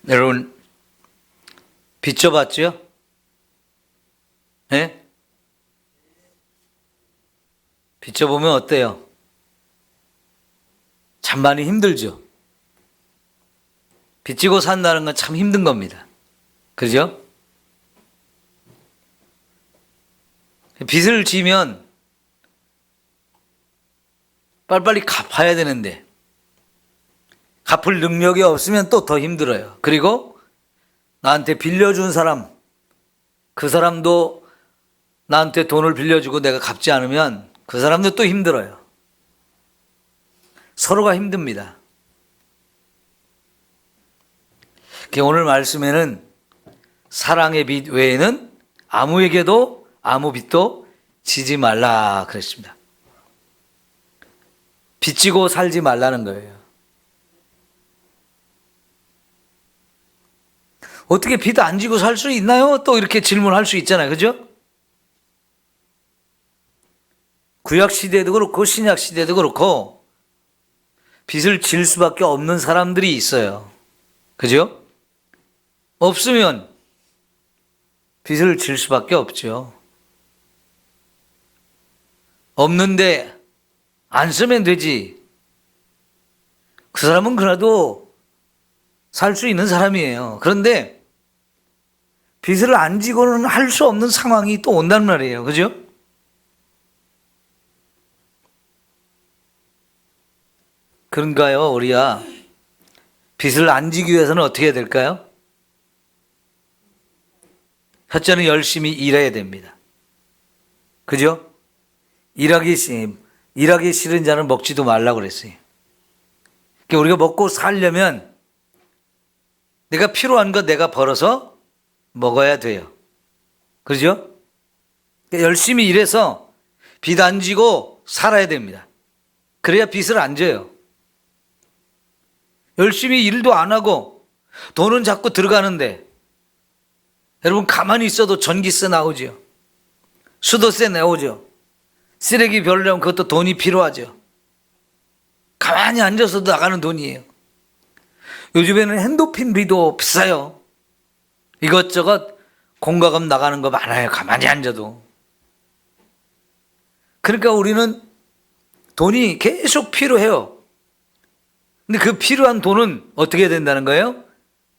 여러분, 빚져봤죠? 예? 빚져보면 어때요? 참 많이 힘들죠? 빚지고 산다는 건 참 힘든 겁니다. 그죠? 빚을 지면 빨리빨리 갚아야 되는데 갚을 능력이 없으면 또 더 힘들어요. 그리고 나한테 빌려준 사람, 그 사람도 나한테 돈을 빌려주고 내가 갚지 않으면 그 사람도 또 힘들어요. 서로가 힘듭니다. 오늘 말씀에는 사랑의 빚 외에는 아무에게도 아무 빚도 지지 말라 그랬습니다. 빚지고 살지 말라는 거예요. 어떻게 빚 안 지고 살 수 있나요? 또 이렇게 질문할 수 있잖아요. 그죠? 구약 시대도 그렇고 신약 시대도 그렇고 빚을 질 수밖에 없는 사람들이 있어요. 그죠? 없으면 빚을 질 수밖에 없죠. 없는데 안 쓰면 되지. 그 사람은 그래도 살 수 있는 사람이에요. 그런데 빚을 안 지고는 할 수 없는 상황이 또 온단 말이에요. 그죠? 그런가요? 우리가 빚을 안 지기 위해서는 어떻게 해야 될까요? 첫째는 열심히 일해야 됩니다. 그죠? 일하기 싫은 자는 먹지도 말라고 그랬어요. 그러니까 우리가 먹고 살려면 내가 필요한 거 내가 벌어서 먹어야 돼요. 그죠? 그러니까 열심히 일해서 빚 안 지고 살아야 됩니다. 그래야 빚을 안 져요. 열심히 일도 안 하고 돈은 자꾸 들어가는데 여러분 가만히 있어도 전기세 나오죠. 수도세 나오죠. 쓰레기 별려면 그것도 돈이 필요하죠. 가만히 앉아서도 나가는 돈이에요. 요즘에는 핸드폰비도 비싸요. 이것저것 공과금 나가는 거 많아요. 가만히 앉아도. 그러니까 우리는 돈이 계속 필요해요. 근데 그 필요한 돈은 어떻게 해야 된다는 거예요?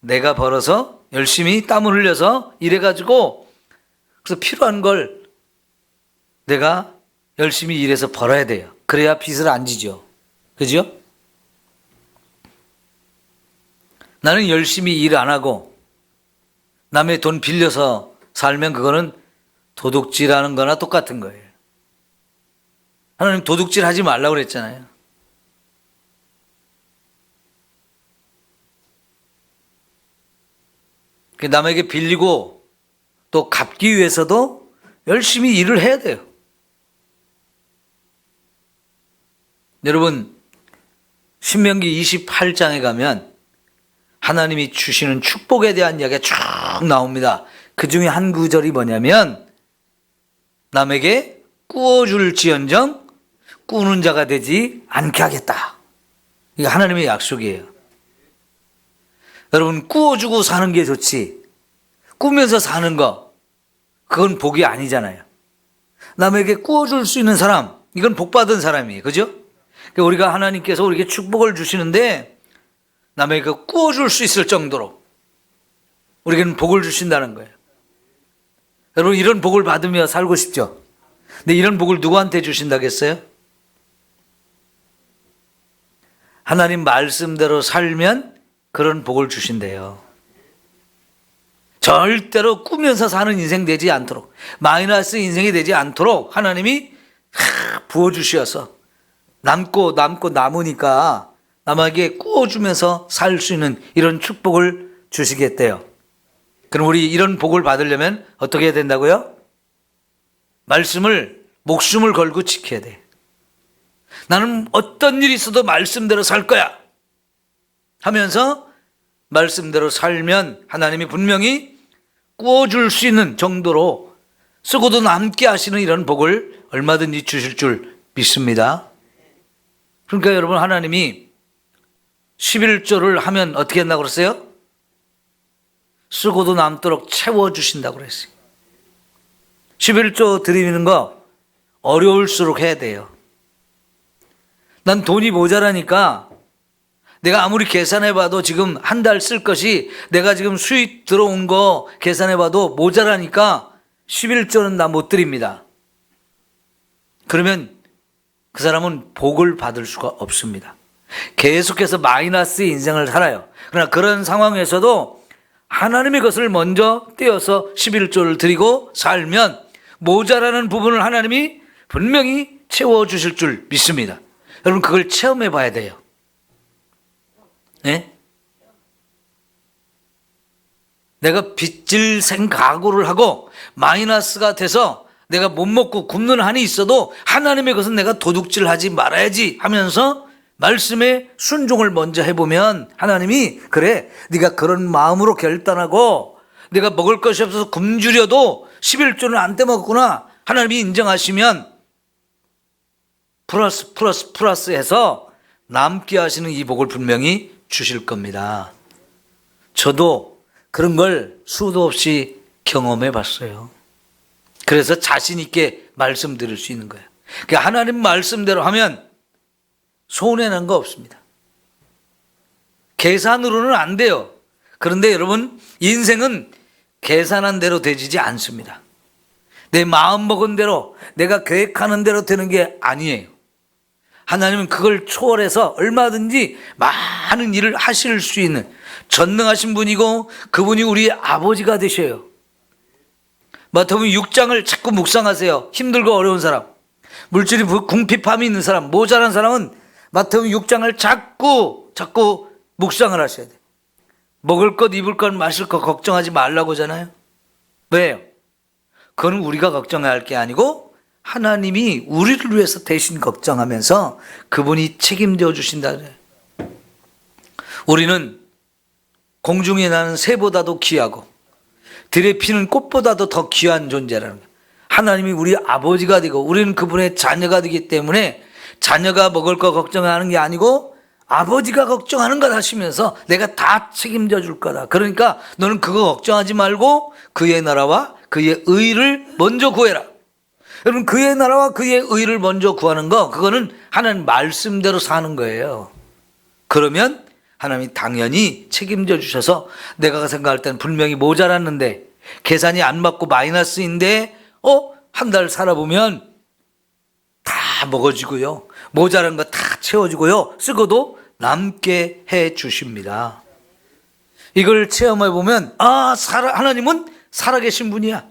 내가 벌어서 열심히 땀을 흘려서 일해가지고 그래서 필요한 걸 내가 열심히 일해서 벌어야 돼요. 그래야 빚을 안 지죠. 그죠? 나는 열심히 일 안 하고 남의 돈 빌려서 살면 그거는 도둑질하는 거나 똑같은 거예요. 하나님 도둑질 하지 말라고 그랬잖아요. 남에게 빌리고 또 갚기 위해서도 열심히 일을 해야 돼요. 여러분, 신명기 28장에 가면 하나님이 주시는 축복에 대한 이야기가 쭉 나옵니다. 그 중에 한 구절이 뭐냐면 남에게 꾸어줄지언정 꾸는 자가 되지 않게 하겠다. 이게 하나님의 약속이에요. 여러분, 꾸어주고 사는 게 좋지 꾸면서 사는 거 그건 복이 아니잖아요. 남에게 꾸어줄 수 있는 사람, 이건 복받은 사람이에요. 그죠? 그러니까 우리가 하나님께서 우리에게 축복을 주시는데 남에게 꾸어줄 수 있을 정도로 우리에게는 복을 주신다는 거예요. 여러분, 이런 복을 받으며 살고 싶죠? 근데 이런 복을 누구한테 주신다겠어요? 하나님 말씀대로 살면 그런 복을 주신대요. 절대로 꾸면서 사는 인생 되지 않도록, 마이너스 인생이 되지 않도록 하나님이 부어주셔서 남고 남으니까 남에게 꾸어주면서 살 수 있는 이런 축복을 주시겠대요. 그럼 우리 이런 복을 받으려면 어떻게 해야 된다고요? 말씀을 목숨을 걸고 지켜야 돼. 나는 어떤 일이 있어도 말씀대로 살 거야 하면서 말씀대로 살면 하나님이 분명히 꾸어줄 수 있는 정도로 쓰고도 남게 하시는 이런 복을 얼마든지 주실 줄 믿습니다. 그러니까 여러분, 하나님이 11조를 하면 어떻게 한다고 그랬어요? 쓰고도 남도록 채워주신다고 그랬어요. 11조 드리는 거 어려울수록 해야 돼요. 난 돈이 모자라니까 내가 아무리 계산해봐도 지금 한 달 쓸 것이 내가 지금 수익 들어온 거 계산해봐도 모자라니까 11조는 나 못 드립니다. 그러면 그 사람은 복을 받을 수가 없습니다. 계속해서 마이너스의 인생을 살아요. 그러나 그런 상황에서도 하나님의 것을 먼저 떼어서 11조를 드리고 살면 모자라는 부분을 하나님이 분명히 채워주실 줄 믿습니다. 여러분 그걸 체험해 봐야 돼요. 네? 내가 빚질 생각오를 하고 마이너스가 돼서 내가 못 먹고 굶는 한이 있어도 하나님의 것은 내가 도둑질하지 말아야지 하면서 말씀에 순종을 먼저 해보면 하나님이 그래 네가 그런 마음으로 결단하고 내가 먹을 것이 없어서 굶주려도 11조는 안 떼먹었구나 하나님이 인정하시면 플러스 해서 남게 하시는 이 복을 분명히 주실 겁니다. 저도 그런 걸 수도 없이 경험해 봤어요. 그래서 자신 있게 말씀드릴 수 있는 거예요. 그러니까 하나님 말씀대로 하면 손해난 거 없습니다. 계산으로는 안 돼요. 그런데 여러분 인생은 계산한 대로 되지 않습니다. 내 마음 먹은 대로 내가 계획하는 대로 되는 게 아니에요. 하나님은 그걸 초월해서 얼마든지 많은 일을 하실 수 있는 전능하신 분이고 그분이 우리 아버지가 되셔요. 마태복음 6장을 자꾸 묵상하세요. 힘들고 어려운 사람, 물질이 궁핍함이 있는 사람, 모자란 사람은 마태복음 6장을 자꾸 묵상을 하셔야 돼요. 먹을 것, 입을 것, 마실 것 걱정하지 말라고 하잖아요. 왜요? 그건 우리가 걱정해야 할 게 아니고 하나님이 우리를 위해서 대신 걱정하면서 그분이 책임져 주신다. 우리는 공중에 나는 새보다도 귀하고 들에 피는 꽃보다도 더 귀한 존재라는 거예요. 하나님이 우리 아버지가 되고 우리는 그분의 자녀가 되기 때문에 자녀가 먹을 거 걱정하는 게 아니고 아버지가 걱정하는 것 하시면서 내가 다 책임져 줄 거다. 그러니까 너는 그거 걱정하지 말고 그의 나라와 그의 의를 먼저 구해라. 여러분 그의 나라와 그의 의를 먼저 구하는 거 그거는 하나님 말씀대로 사는 거예요. 그러면 하나님이 당연히 책임져 주셔서 내가 생각할 때는 분명히 모자랐는데 계산이 안 맞고 마이너스인데 한 달 살아보면 다 먹어지고요. 모자란 거 다 채워지고요. 쓰고도 남게 해 주십니다. 이걸 체험해 보면 하나님은 살아계신 분이야.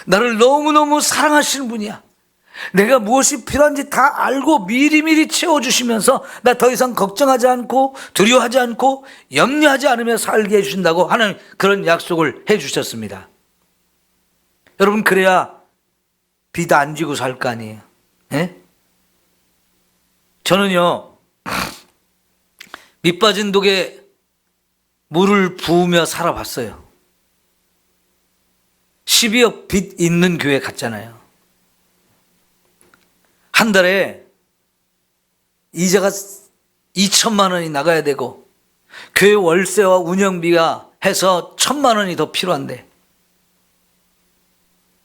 나를 너무너무 사랑하시는 분이야. 내가 무엇이 필요한지 다 알고 미리미리 채워주시면서 나 더 이상 걱정하지 않고 두려워하지 않고 염려하지 않으며 살게 해주신다고 하나님 그런 약속을 해주셨습니다. 여러분 그래야 빚 안 지고 살 거 아니에요. 예? 저는요 밑빠진 독에 물을 부으며 살아봤어요. 12억 빚 있는 교회 갔잖아요. 한 달에 이자가 2천만 원이 나가야 되고 교회 월세와 운영비가 해서 1,000만 원이 더 필요한데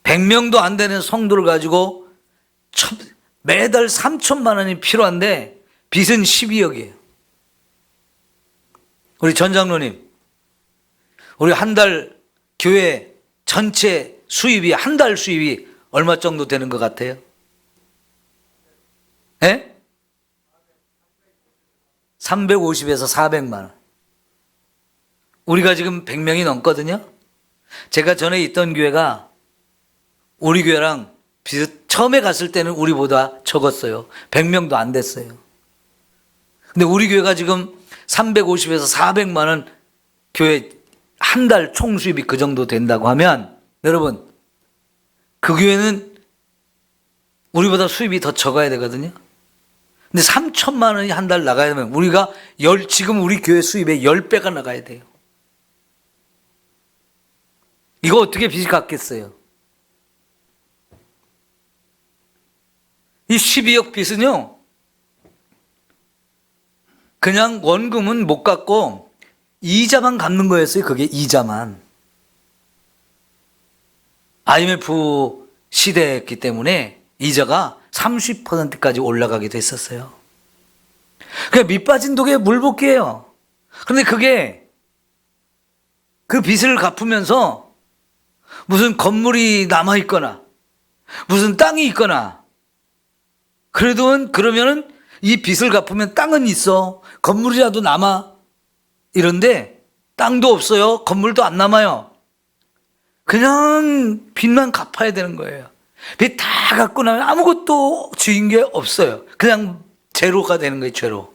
100명도 안 되는 성도를 가지고 매달 3천만 원이 필요한데 빚은 12억이에요. 우리 전 장로님, 우리 한 달 교회 전체 수입이 한 달 수입이 얼마 정도 되는 것 같아요? 예? 350에서 400만 원. 우리가 지금 100명이 넘거든요. 제가 전에 있던 교회가 우리 교회랑 처음에 갔을 때는 우리보다 적었어요. 100명도 안 됐어요. 근데 우리 교회가 지금 350에서 400만 원 교회 한 달 총수입이 그 정도 된다고 하면 여러분 그 교회는 우리보다 수입이 더 적어야 되거든요. 근데 3천만 원이 한 달 나가야 되면 우리가 지금 우리 교회 수입의 10배가 나가야 돼요. 이거 어떻게 빚이 갚겠어요? 이 12억 빚은요 그냥 원금은 못 갚고 이자만 갚는 거였어요. 그게 이자만. IMF 시대였기 때문에 이자가 30%까지 올라가기도 했었어요. 그냥 밑 빠진 독에 물 붓기예요. 그런데 그게 그 빚을 갚으면서 무슨 건물이 남아있거나 무슨 땅이 있거나 그러면은 이 빚을 갚으면 땅은 있어. 건물이라도 남아. 이런데 땅도 없어요. 건물도 안 남아요. 그냥 빚만 갚아야 되는 거예요. 빚 다 갚고 나면 아무것도 주인 게 없어요. 그냥 제로가 되는 거예요. 제로.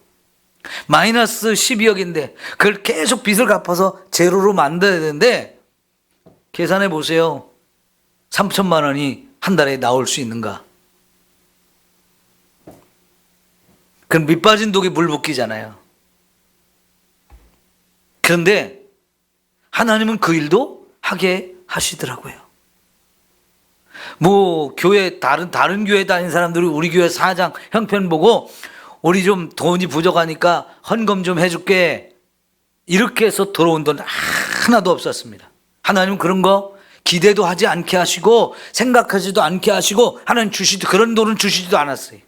마이너스 12억인데 그걸 계속 빚을 갚아서 제로로 만들어야 되는데 계산해 보세요. 3천만 원이 한 달에 나올 수 있는가? 그럼 밑 빠진 독에 물 붓기잖아요. 그런데 하나님은 그 일도 하게 하시더라고요. 뭐 교회 다른 교회 다니는 사람들이 우리 교회 사장 형편 보고 우리 좀 돈이 부족하니까 헌금 좀 해줄게 이렇게 해서 들어온 돈 하나도 없었습니다. 하나님은 그런 거 기대도 하지 않게 하시고 생각하지도 않게 하시고 하나님 그런 돈은 주시지도 않았어요.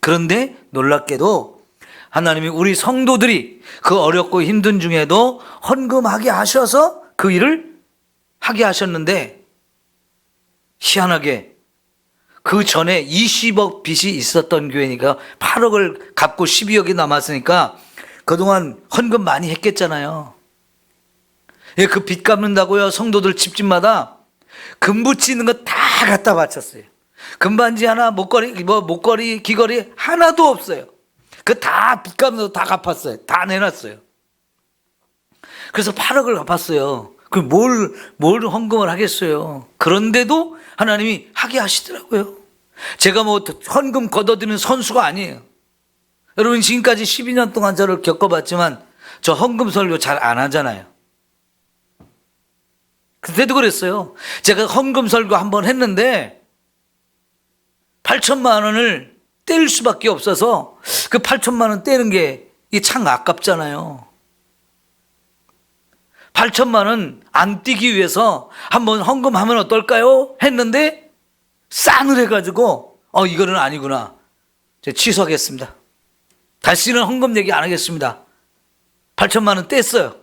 그런데 놀랍게도 하나님이 우리 성도들이 그 어렵고 힘든 중에도 헌금하게 하셔서 그 일을 하게 하셨는데 희한하게 그 전에 20억 빚이 있었던 교회니까 8억을 갚고 12억이 남았으니까 그동안 헌금 많이 했겠잖아요. 예, 그 빚 갚는다고요. 성도들 집집마다 금 붙이는 거 다 갖다 바쳤어요. 금반지 하나, 목걸이, 귀걸이 하나도 없어요. 그 다 빚 갚는다고 다 갚았어요. 다 내놨어요. 그래서 8억을 갚았어요. 그 뭘 헌금을 하겠어요. 그런데도 하나님이 하게 하시더라고요. 제가 뭐 헌금 걷어들이는 선수가 아니에요. 여러분 지금까지 12년 동안 저를 겪어봤지만 저 헌금 설교 잘 안 하잖아요. 그때도 그랬어요. 제가 헌금 설교 한번 했는데 8천만 원을 뗄 수밖에 없어서 그 8천만 원 떼는 게 참 아깝잖아요. 8천만 원 안 떼기 위해서 한번 헌금하면 어떨까요? 했는데 싸늘해가지고 이거는 아니구나. 제가 취소하겠습니다. 다시는 헌금 얘기 안 하겠습니다. 8천만 원 뗐어요.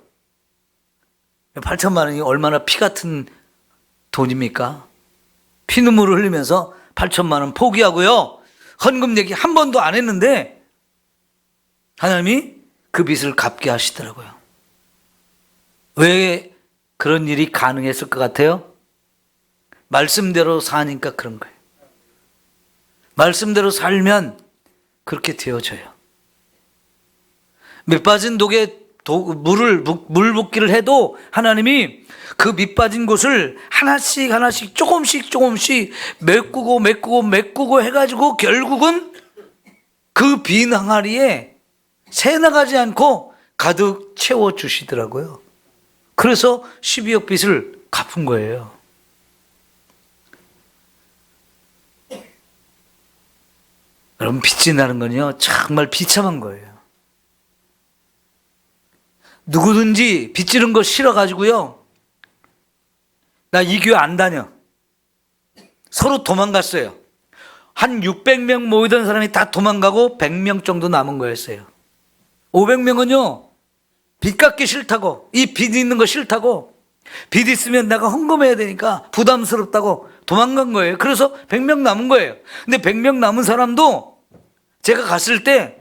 8천만 원이 얼마나 피 같은 돈입니까? 피눈물을 흘리면서 8천만 원 포기하고요. 헌금 얘기 한 번도 안 했는데 하나님이 그 빚을 갚게 하시더라고요. 왜 그런 일이 가능했을 것 같아요? 말씀대로 사니까 그런 거예요. 말씀대로 살면 그렇게 되어져요. 밑 빠진 독에 물 붓기를 해도 하나님이 그 밑 빠진 곳을 하나씩 조금씩 메꾸고 해가지고 결국은 그 빈 항아리에 새 나가지 않고 가득 채워주시더라고요. 그래서 12억 빚을 갚은 거예요. 여러분 빚이 나는 건요 정말 비참한 거예요. 누구든지 빚지는 거 싫어가지고요 나 이 교회 안 다녀. 서로 도망갔어요. 한 600명 모이던 사람이 다 도망가고 100명 정도 남은 거였어요. 500명은요 빚 갚기 싫다고, 이 빚 있는 거 싫다고, 빚 있으면 내가 헌금해야 되니까 부담스럽다고 도망간 거예요. 그래서 100명 남은 거예요. 근데 100명 남은 사람도 제가 갔을 때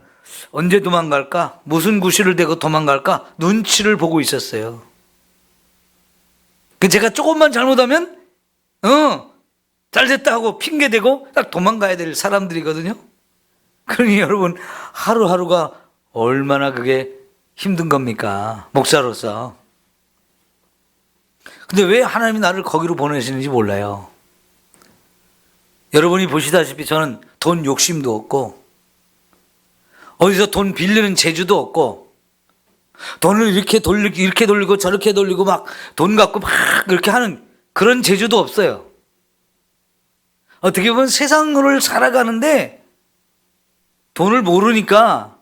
언제 도망갈까? 무슨 구실을 대고 도망갈까? 눈치를 보고 있었어요. 제가 조금만 잘못하면 잘 됐다 하고 핑계대고 딱 도망가야 될 사람들이거든요. 그러니 여러분 하루하루가 얼마나 그게 힘든 겁니까? 목사로서. 근데 왜 하나님이 나를 거기로 보내시는지 몰라요. 여러분이 보시다시피 저는 돈 욕심도 없고 어디서 돈 빌리는 재주도 없고 돈을 이렇게 돌리고 저렇게 돌리고 막 돈 갖고 막 그렇게 하는 그런 재주도 없어요. 어떻게 보면 세상을 살아가는데 돈을 모르니까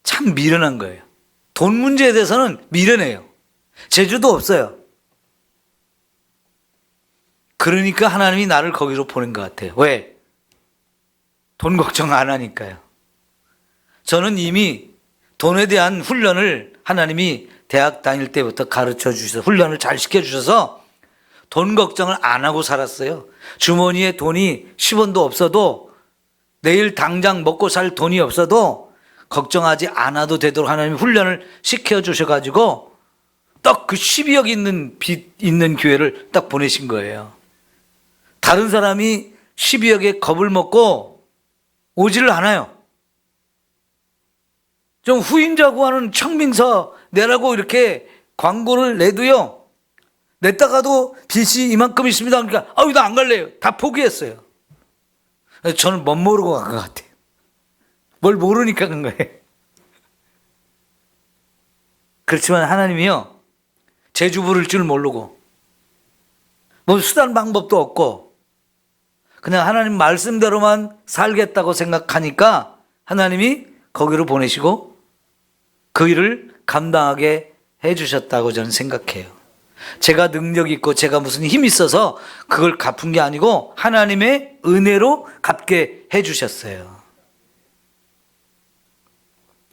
참 미련한 거예요. 돈 문제에 대해서는 미련해요. 재주도 없어요. 그러니까 하나님이 나를 거기로 보낸 것 같아요. 왜? 돈 걱정 안 하니까요. 저는 이미 돈에 대한 훈련을 하나님이 대학 다닐 때부터 가르쳐 주셔서 훈련을 잘 시켜주셔서 돈 걱정을 안 하고 살았어요. 주머니에 돈이 10원도 없어도 내일 당장 먹고 살 돈이 없어도 걱정하지 않아도 되도록 하나님이 훈련을 시켜주셔가지고 딱 그 12억 있는 빚 있는 교회를 딱 보내신 거예요. 다른 사람이 12억에 겁을 먹고 오지를 않아요. 좀 후임자고 하는 청빙서 내라고 이렇게 광고를 내도요, 냈다가도 빚이 이만큼 있습니다. 그러니까 아유 나 안 갈래요. 다 포기했어요. 저는 못 모르고 간 것 같아요. 뭘 모르니까 간 거예요. 그렇지만 하나님이요, 재주 부릴 줄 모르고 뭐 수단 방법도 없고 그냥 하나님 말씀대로만 살겠다고 생각하니까 하나님이 거기로 보내시고 그 일을 감당하게 해주셨다고 저는 생각해요. 제가 능력 있고 제가 무슨 힘이 있어서 그걸 갚은 게 아니고 하나님의 은혜로 갚게 해주셨어요.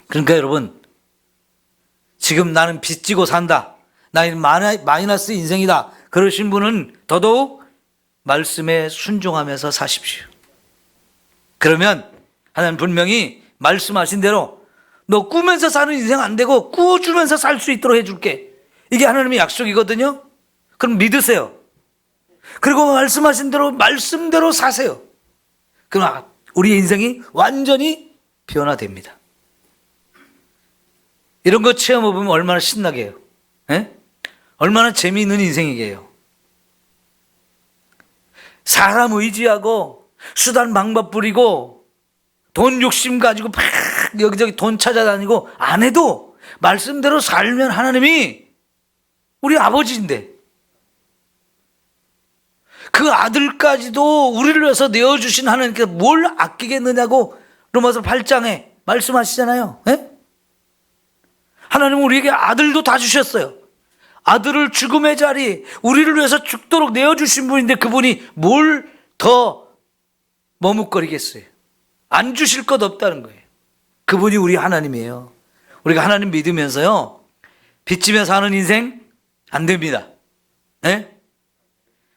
그러니까 여러분, 지금 나는 빚지고 산다, 나는 마이너스 인생이다 그러신 분은 더더욱 말씀에 순종하면서 사십시오. 그러면 하나님 분명히 말씀하신 대로 너 꾸면서 사는 인생 안 되고 꾸어주면서 살 수 있도록 해줄게. 이게 하나님의 약속이거든요. 그럼 믿으세요. 그리고 말씀하신 대로 말씀대로 사세요. 그럼 우리 인생이 완전히 변화됩니다. 이런 거 체험해보면 얼마나 신나게 해요. 에? 얼마나 재미있는 인생이게요. 사람 의지하고 수단 방법 부리고 돈 욕심 가지고 막 여기저기 돈 찾아다니고 안 해도 말씀대로 살면 하나님이 우리 아버지인데 그 아들까지도 우리를 위해서 내어주신 하나님께서 뭘 아끼겠느냐고 로마서 8장에 말씀하시잖아요. 에? 하나님은 우리에게 아들도 다 주셨어요. 아들을 죽음의 자리, 우리를 위해서 죽도록 내어주신 분인데 그분이 뭘 더 머뭇거리겠어요. 안 주실 것 없다는 거예요. 그분이 우리 하나님이에요. 우리가 하나님 믿으면서요, 빚지며 사는 인생 안 됩니다. 네?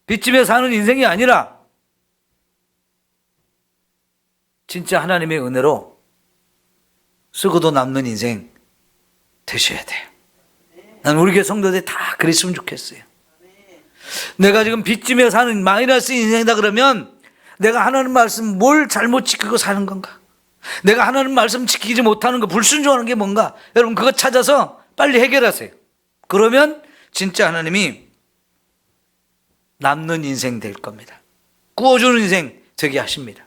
빚지며 사는 인생이 아니라 진짜 하나님의 은혜로 쓰고도 남는 인생 되셔야 돼요. 난 우리 교회 성도들 다 그랬으면 좋겠어요. 내가 지금 빚지며 사는 마이너스 인생이다 그러면 내가 하나님 말씀 뭘 잘못 지키고 사는 건가? 내가 하나님 말씀 지키지 못하는 거, 불순종하는 게 뭔가? 여러분 그거 찾아서 빨리 해결하세요. 그러면 진짜 하나님이 남는 인생 될 겁니다. 구워주는 인생 되게 하십니다.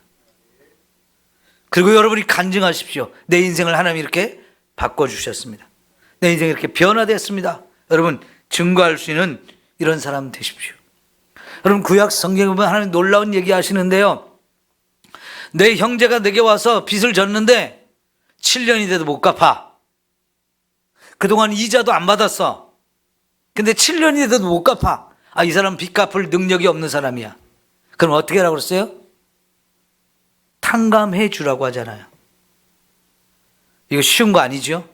그리고 여러분이 간증하십시오. 내 인생을 하나님이 이렇게 바꿔주셨습니다. 내 인생이 이렇게 변화됐습니다. 여러분 증거할 수 있는 이런 사람 되십시오. 여러분 구약 성경에 보면 하나님 놀라운 얘기 하시는데요, 내 형제가 내게 와서 빚을 졌는데 7년이 돼도 못 갚아. 그동안 이자도 안 받았어. 근데 7년이 돼도 못 갚아. 아, 이 사람 빚 갚을 능력이 없는 사람이야. 그럼 어떻게 하라고 그랬어요? 탕감해 주라고 하잖아요. 이거 쉬운 거 아니죠?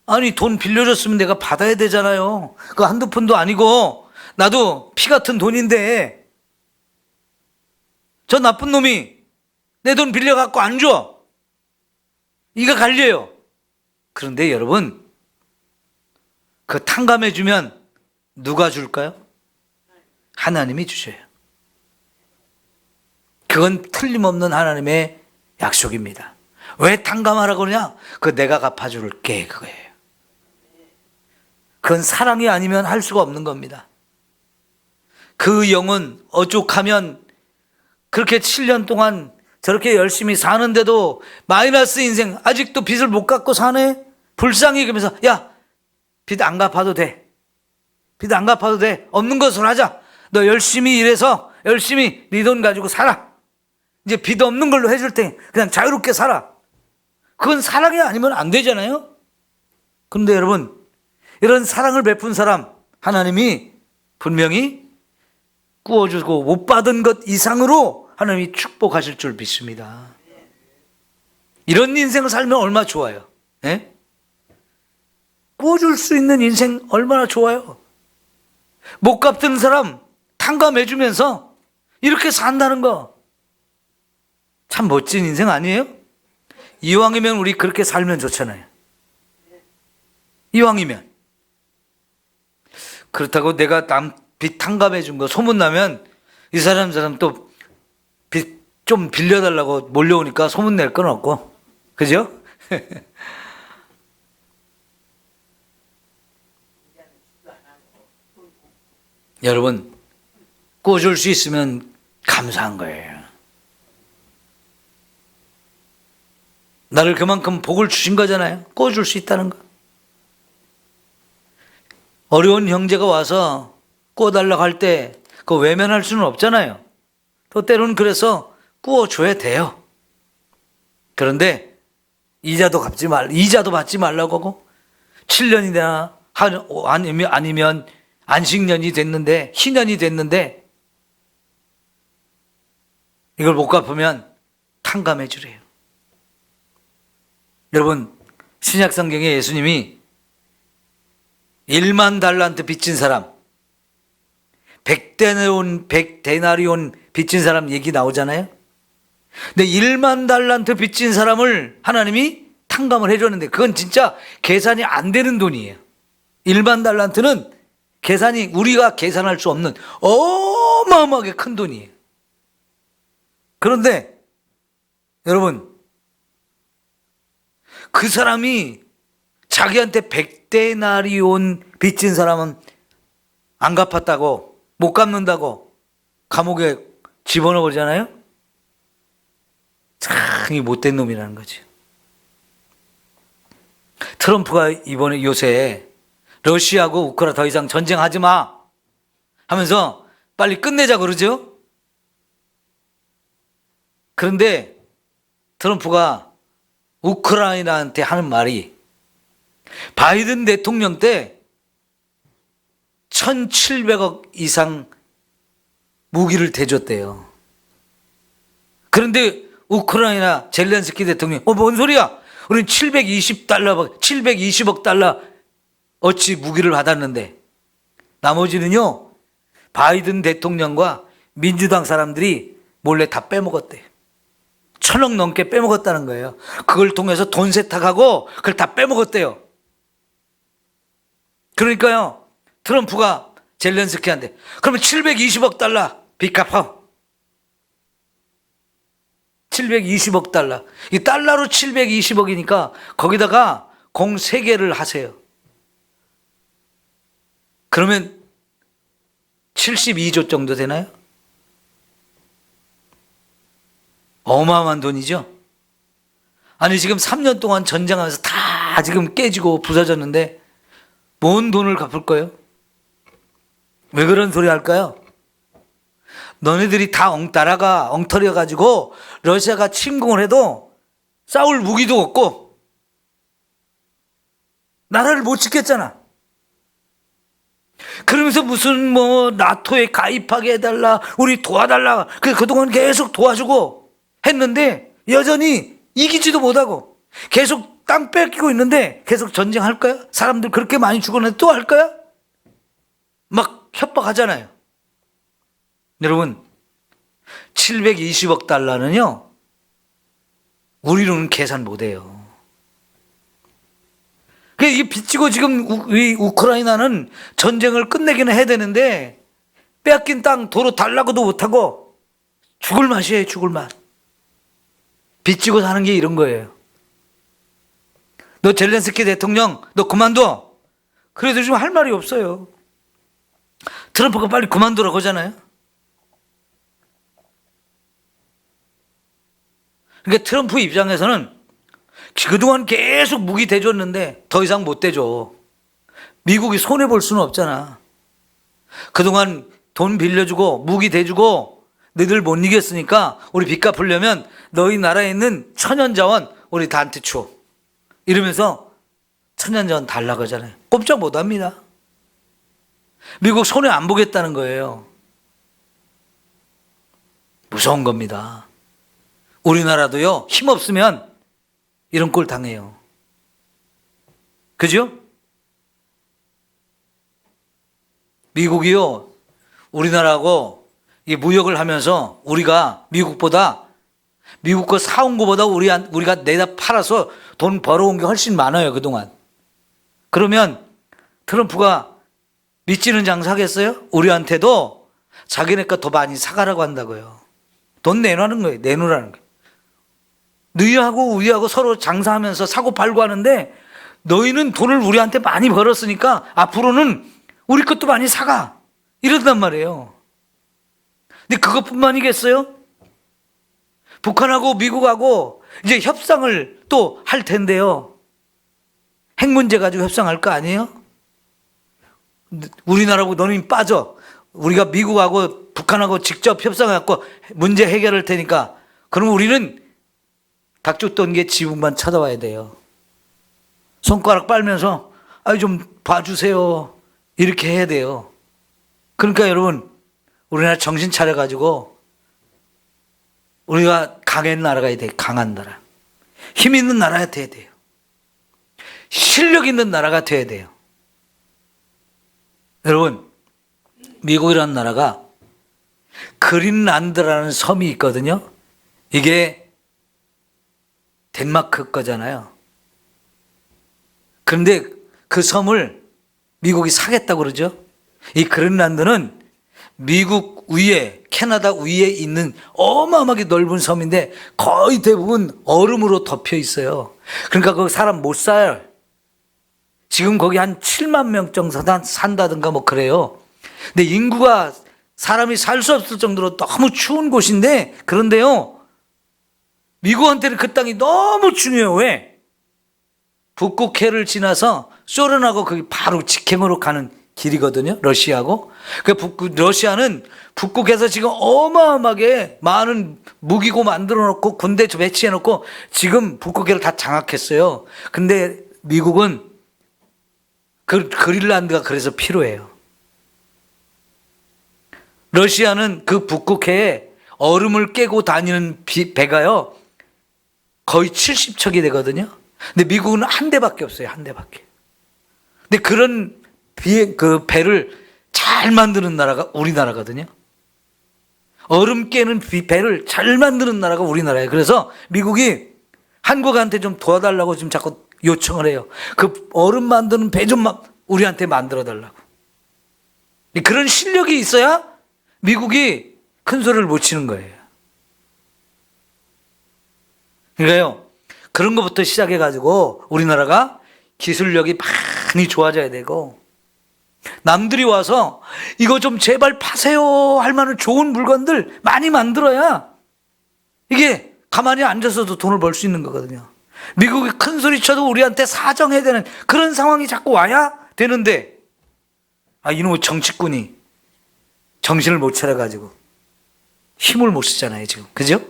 아니 돈 빌려줬으면 내가 받아야 되잖아요. 그거 한두 푼도 아니고 나도 피 같은 돈인데 저 나쁜 놈이 내 돈 빌려갖고 안 줘. 이가 갈려요. 그런데 여러분 그 탕감해주면 누가 줄까요? 하나님이 주셔요. 그건 틀림없는 하나님의 약속입니다. 왜 탕감하라고 그러냐? 그거 내가 갚아줄게 그거예요. 그건 사랑이 아니면 할 수가 없는 겁니다. 그 영은 어죽하면 그렇게 7년 동안 저렇게 열심히 사는데도 마이너스 인생, 아직도 빚을 못 갚고 사네? 불쌍히 그러면서 야, 빚 안 갚아도 돼. 빚 안 갚아도 돼. 없는 것으로 하자. 너 열심히 일해서 열심히 네 돈 가지고 살아. 이제 빚 없는 걸로 해줄 테니 그냥 자유롭게 살아. 그건 사랑이 아니면 안 되잖아요. 그런데 여러분, 이런 사랑을 베푼 사람 하나님이 분명히 구워주고 못 받은 것 이상으로 하나님이 축복하실 줄 믿습니다. 이런 인생을 살면 얼마나 좋아요. 예? 구워줄 수 있는 인생 얼마나 좋아요. 못 갚는 사람 탕감해주면서 이렇게 산다는 거 참 멋진 인생 아니에요? 이왕이면 우리 그렇게 살면 좋잖아요. 이왕이면. 그렇다고 내가 남 빚 탕감해 준 거 소문나면 이 사람 또 빚 좀 빌려달라고 몰려오니까 소문낼 건 없고, 그죠? 여러분, 꿔줄 수 있으면 감사한 거예요. 나를 그만큼 복을 주신 거잖아요. 꿔줄 수 있다는 거. 어려운 형제가 와서 꿔달라고 할 때 그거 외면할 수는 없잖아요. 또 때로는 그래서 꿔줘야 돼요. 그런데 이자도 받지 말라고 하고 7년이나 아니면 안식년이 됐는데 희년이 됐는데 이걸 못 갚으면 탕감해 주래요. 여러분, 신약성경에 예수님이 1만 달란트 빚진 사람, 100데나리온 빚진 사람 얘기 나오잖아요. 근데 1만 달란트 빚진 사람을 하나님이 탕감을 해줬는데 그건 진짜 계산이 안 되는 돈이에요. 1만 달란트는 우리가 계산할 수 없는 어마어마하게 큰 돈이에요. 그런데 여러분, 그 사람이 자기한테 100데나리온 빚진 사람은 안 갚았다고, 못 갚는다고 감옥에 집어넣어 버리잖아요. 참 이 못된 놈이라는 거죠. 트럼프가 요새 러시아하고 우크라이나 더 이상 전쟁하지 마 하면서 빨리 끝내자 그러죠. 그런데 트럼프가 우크라이나한테 하는 말이 바이든 대통령 때 1,700억 이상 무기를 대줬대요. 그런데 우크라이나 젤렌스키 대통령이 뭔 소리야? 우린 720억 달러 어치 무기를 받았는데 나머지는요 바이든 대통령과 민주당 사람들이 몰래 다 빼먹었대요. 1,000억 넘게 빼먹었다는 거예요. 그걸 통해서 돈 세탁하고 그걸 다 빼먹었대요. 그러니까요 트럼프가 젤렌스키한테 그러면 720억 달러 빚 갚아. 720억 달러. 이 달러로 720억이니까 거기다가 공 3개를 하세요. 그러면 72조 정도 되나요? 어마어마한 돈이죠. 아니 지금 3년 동안 전쟁하면서 다 지금 깨지고 부서졌는데 뭔 돈을 갚을 거예요? 왜 그런 소리 할까요? 너네들이 다 따라가 엉터려 가지고 러시아가 침공을 해도 싸울 무기도 없고 나라를 못 지켰잖아. 그러면서 무슨 나토에 가입하게 해달라, 우리 도와달라. 그동안 계속 도와주고 했는데 여전히 이기지도 못하고 계속 땅 뺏기고 있는데 계속 전쟁할까요? 사람들 그렇게 많이 죽었는데 또 할까요? 막 협박하잖아요. 여러분 720억 달러는요 우리로는 계산 못해요. 이게 빚지고 지금 우크라이나는 전쟁을 끝내기는 해야 되는데 빼앗긴 땅 도로 달라고도 못하고 죽을 맛이에요. 죽을 맛. 빚지고 사는 게 이런 거예요. 너 젤렌스키 대통령 너 그만둬. 그래도 지금 할 말이 없어요. 트럼프가 빨리 그만두라고 하잖아요. 그러니까 트럼프 입장에서는 그동안 계속 무기 대줬는데 더 이상 못 대줘. 미국이 손해볼 수는 없잖아. 그동안 돈 빌려주고 무기 대주고 너희들 못 이겼으니까 우리 빚 갚으려면 너희 나라에 있는 천연자원 우리 나한테 줘. 이러면서 천년전 달라고하잖아요. 꼼짝 못합니다. 미국 손해 안 보겠다는 거예요. 무서운 겁니다. 우리나라도요, 힘없으면 이런 꼴 당해요. 그죠? 미국이요, 우리나라하고 이 무역을 하면서 우리가 미국보다, 미국 거 사온 거보다 우리가 내다 팔아서 돈 벌어온 게 훨씬 많아요, 그동안. 그러면 트럼프가 믿지는 장사하겠어요? 우리한테도 자기네 거 더 많이 사가라고 한다고요. 돈 내놓는 거예요. 내놓으라는 거예요. 너희하고 우리하고 서로 장사하면서 사고 팔고 하는데 너희는 돈을 우리한테 많이 벌었으니까 앞으로는 우리 것도 많이 사가. 이런단 말이에요. 근데 그것뿐만이겠어요? 북한하고 미국하고 이제 협상을 또 할 텐데요. 핵 문제 가지고 협상할 거 아니에요? 우리나라하고 너는 빠져. 우리가 미국하고 북한하고 직접 협상해갖고 문제 해결할 테니까 그럼 우리는 닭죽던 게 지붕만 쳐다봐야 돼요. 손가락 빨면서 좀 봐주세요. 이렇게 해야 돼요. 그러니까 여러분, 우리나라 정신 차려가지고 우리가 강한 나라가 돼요. 강한 나라. 힘 있는 나라가 돼야 돼요. 실력 있는 나라가 돼야 돼요. 여러분, 미국이라는 나라가 그린란드라는 섬이 있거든요. 이게 덴마크 거잖아요. 그런데 그 섬을 미국이 사겠다고 그러죠. 이 그린란드는 미국 위에, 캐나다 위에 있는 어마어마하게 넓은 섬인데 거의 대부분 얼음으로 덮여 있어요. 그러니까 거기 사람 못 살아요. 지금 거기 한 7만 명 정도 산다든가 뭐 그래요. 근데 인구가 사람이 살 수 없을 정도로 너무 추운 곳인데, 그런데요, 미국한테는 그 땅이 너무 중요해요. 왜? 북극해를 지나서 소련하고 거기 바로 직행으로 가는 길이거든요. 러시아하고. 러시아는 북극에서 지금 어마어마하게 많은 무기고 만들어 놓고 군대 배치해 놓고 지금 북극해를 다 장악했어요. 근데 미국은 그린란드가 그래서 필요해요. 러시아는 그 북극해에 얼음을 깨고 다니는 배가요, 거의 70척이 되거든요. 근데 미국은 한 대밖에 없어요. 한 대밖에. 근데 그런 그 배를 잘 만드는 나라가 우리나라거든요. 얼음 깨는 배를 잘 만드는 나라가 우리나라예요. 그래서 미국이 한국한테 좀 도와달라고 지금 자꾸 요청을 해요. 그 얼음 만드는 배 좀 우리한테 만들어 달라고. 그런 실력이 있어야 미국이 큰 소리를 못 치는 거예요. 그러니까요, 그런 것부터 시작해가지고 우리나라가 기술력이 많이 좋아져야 되고, 남들이 와서 이거 좀 제발 파세요 할 만한 좋은 물건들 많이 만들어야 이게 가만히 앉아서도 돈을 벌 수 있는 거거든요. 미국이 큰 소리 쳐도 우리한테 사정해야 되는 그런 상황이 자꾸 와야 되는데, 이놈의 정치꾼이 정신을 못 차려가지고 힘을 못 쓰잖아요, 지금. 그죠?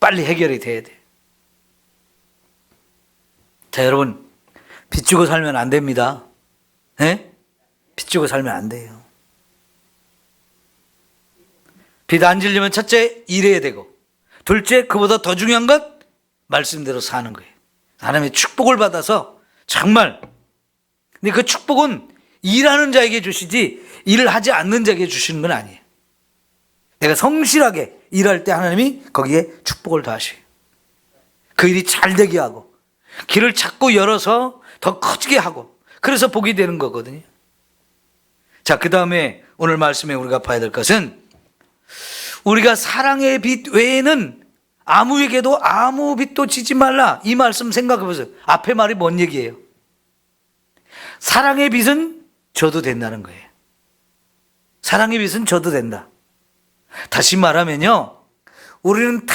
빨리 해결이 돼야 돼. 자, 여러분, 빚주고 살면 안 됩니다. 네? 빚주고 살면 안 돼요. 빚 안 지려면 첫째, 일해야 되고, 둘째, 그보다 더 중요한 것, 말씀대로 사는 거예요. 하나님의 축복을 받아서 정말, 근데 그 축복은 일하는 자에게 주시지 일을 하지 않는 자에게 주시는 건 아니에요. 내가 성실하게 일할 때 하나님이 거기에 축복을 더하셔요. 그 일이 잘 되게 하고 길을 자꾸 열어서 더 커지게 하고, 그래서 복이 되는 거거든요. 자, 그 다음에 오늘 말씀에 우리가 봐야 될 것은, 우리가 사랑의 빚 외에는 아무에게도 아무 빚도 지지 말라. 이 말씀 생각해 보세요. 앞에 말이 뭔 얘기예요? 사랑의 빚은 져도 된다는 거예요. 사랑의 빚은 져도 된다. 다시 말하면요, 우리는 다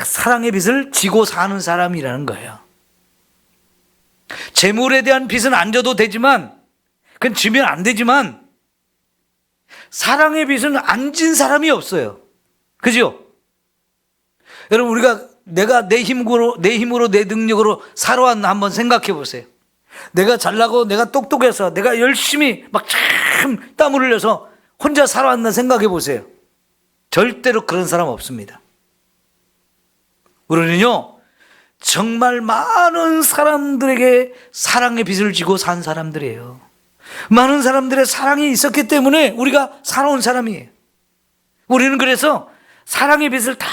사랑의 빚을 지고 사는 사람이라는 거예요. 재물에 대한 빚은 안 져도 되지만, 그건 지면 안 되지만, 사랑의 빚은 안 진 사람이 없어요. 그죠? 여러분, 우리가 내가 내 힘으로 내 능력으로 살아왔나 한번 생각해 보세요. 내가 잘나고 내가 똑똑해서 내가 열심히 막 참 땀을 흘려서 혼자 살아왔나 생각해 보세요. 절대로 그런 사람 없습니다. 우리는요, 정말 많은 사람들에게 사랑의 빚을 지고 산 사람들이에요. 많은 사람들의 사랑이 있었기 때문에 우리가 살아온 사람이에요. 우리는 그래서 사랑의 빚을 다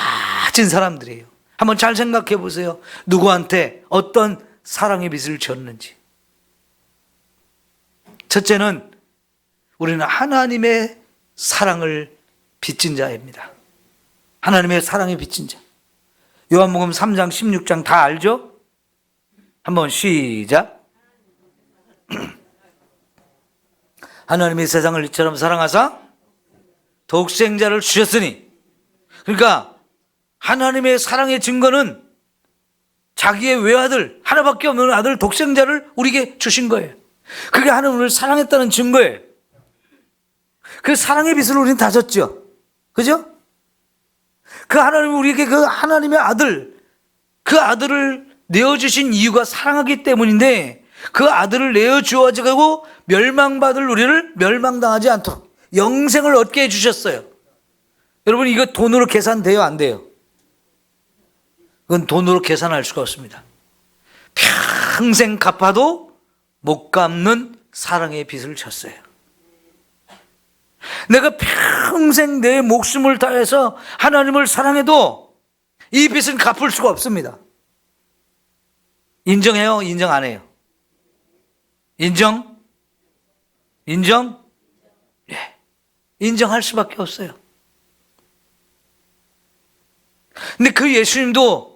진 사람들이에요. 한번 잘 생각해 보세요. 누구한테 어떤 사랑의 빚을 졌는지. 첫째는 우리는 하나님의 사랑을 빚진 자입니다. 하나님의 사랑에 빚진 자. 요한복음 3장 16장 다 알죠? 한번 시작. 하나님이 세상을 이처럼 사랑하사 독생자를 주셨으니. 그러니까 하나님의 사랑의 증거는 자기의 외아들, 하나밖에 없는 아들 독생자를 우리에게 주신 거예요. 그게 하나님을 사랑했다는 증거예요. 그 사랑의 빚을 우리는 다 졌죠. 그죠? 그 하나님이 우리에게 그 하나님의 아들, 그 아들을 내어주신 이유가 사랑하기 때문인데, 그 아들을 내어주어지고 멸망받을 우리를 멸망당하지 않도록 영생을 얻게 해주셨어요. 여러분, 이거 돈으로 계산돼요, 안 돼요? 그건 돈으로 계산할 수가 없습니다. 평생 갚아도 못 갚는 사랑의 빚을 졌어요. 내가 평생 내 목숨을 다해서 하나님을 사랑해도 이 빚은 갚을 수가 없습니다. 인정해요? 인정 안 해요? 인정? 인정? 예. 인정할 수밖에 없어요. 근데 그 예수님도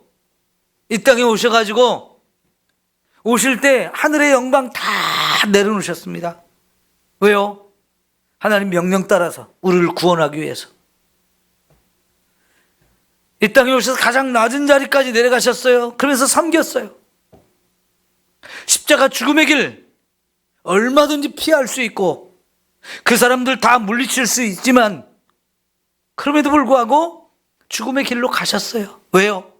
이 땅에 오셔가지고 오실 때 하늘의 영광 다 내려놓으셨습니다. 왜요? 하나님 명령 따라서 우리를 구원하기 위해서. 이 땅에 오셔서 가장 낮은 자리까지 내려가셨어요. 그러면서 섬겼어요. 십자가 죽음의 길 얼마든지 피할 수 있고 그 사람들 다 물리칠 수 있지만 그럼에도 불구하고 죽음의 길로 가셨어요. 왜요?